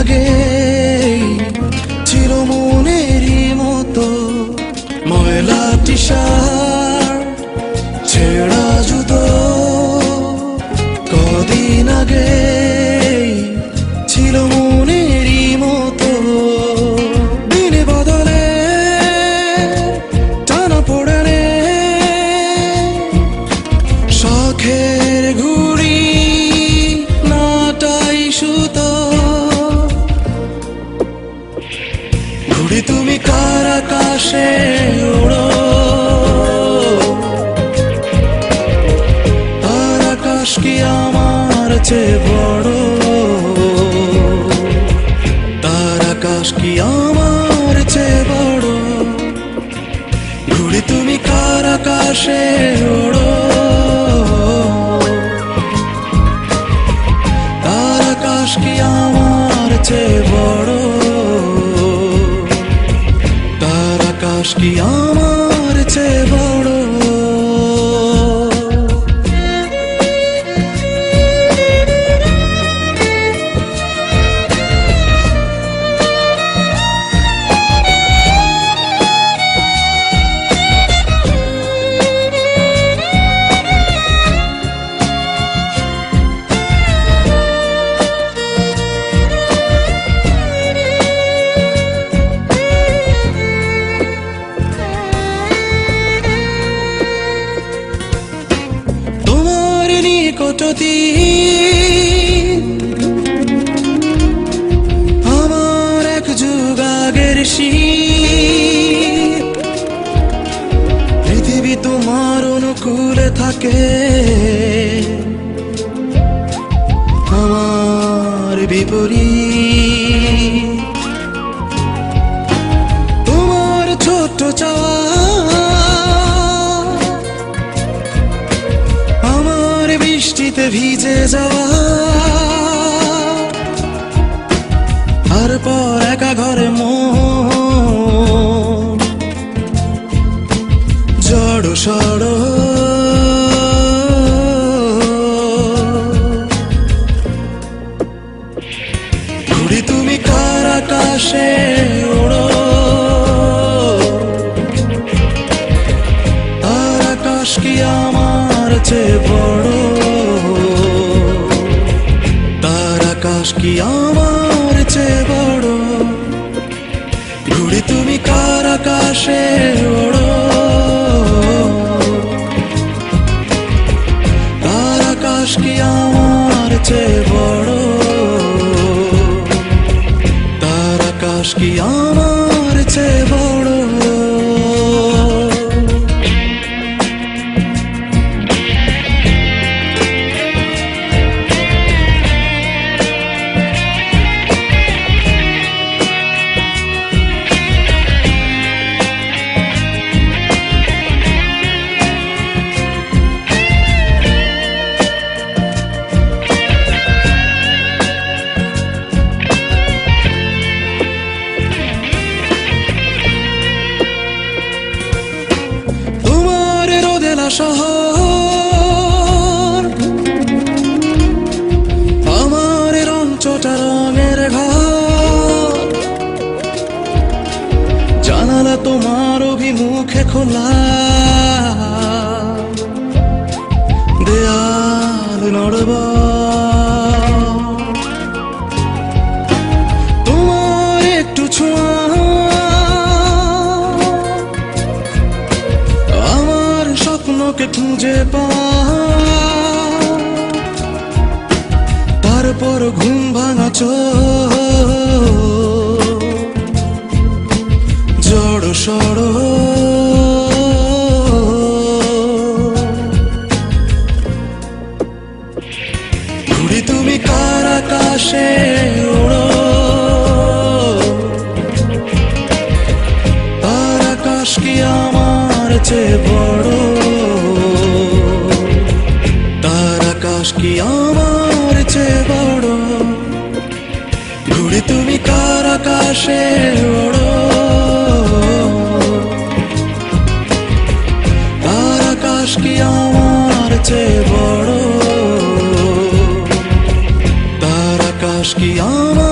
আগে ছিল মনেরই মতো ময়লা টি-শার্ট ছেঁড়া জুতো। কদিন আগে ছিল মনেরই মতো দিন বদলে টানা পড়ে শখের ঘুড়ি নাটাই সুতো। ঘুড়ি তুমি কার আকাশে ওড়ো, আর আকাশ কি আমার চেয়ে বড়, তার আকাশ কি আমার চেয়ে বড়। ঘুড়ি তুমি কার আকাশে ওড়ো, তার আকাশ কি আমার চেয়ে বড়, তার আকাশ কি আমার চেয়ে বড়। নিকটতি আমার এক যুগ আগের শীত, পৃথিবী তোমার অনুকূলে থাকে, আমার বিপরীত। তোমার ছোট্ট চাওয়া বৃষ্টিতে ভিজে যাওয়া, তারপর একা ঘরে মন জড় সড়। ঘুড়ি তুমি কার আকাশে ওড়ো, তার আকাশ কি আমার চেয়ে বড়, তার আকাশ কি আমার চেয়ে বড়। ঘুড়ি তুমি কার আকাশে ওড়ো, তার আকাশ কি আমার চেয়ে বড়, তার আকাশ কি আমার চেয়ে বড়। শহর আমার রংচটা রঙের ঘর, জানালা তোমার অভিমুখে খোলা, দেয়াল নড়ব তোমার একটু ছোঁয়া, স্বপ্নকে খুঁজে পাওয়া, তারপর ঘুম ভাঙা চোখ জড় সড়। ঘুড়ি তুমি কার আকাশে ওড়ো, তার আকাশ কি আমার চেয়ে বড়, তার আকাশ কি আমার চেয়ে বড়। ঘুড়ি তুমি কার আকাশে ওড়ো, তার আকাশ কি আমার চেয়ে বড়, তার আকাশ কি আমার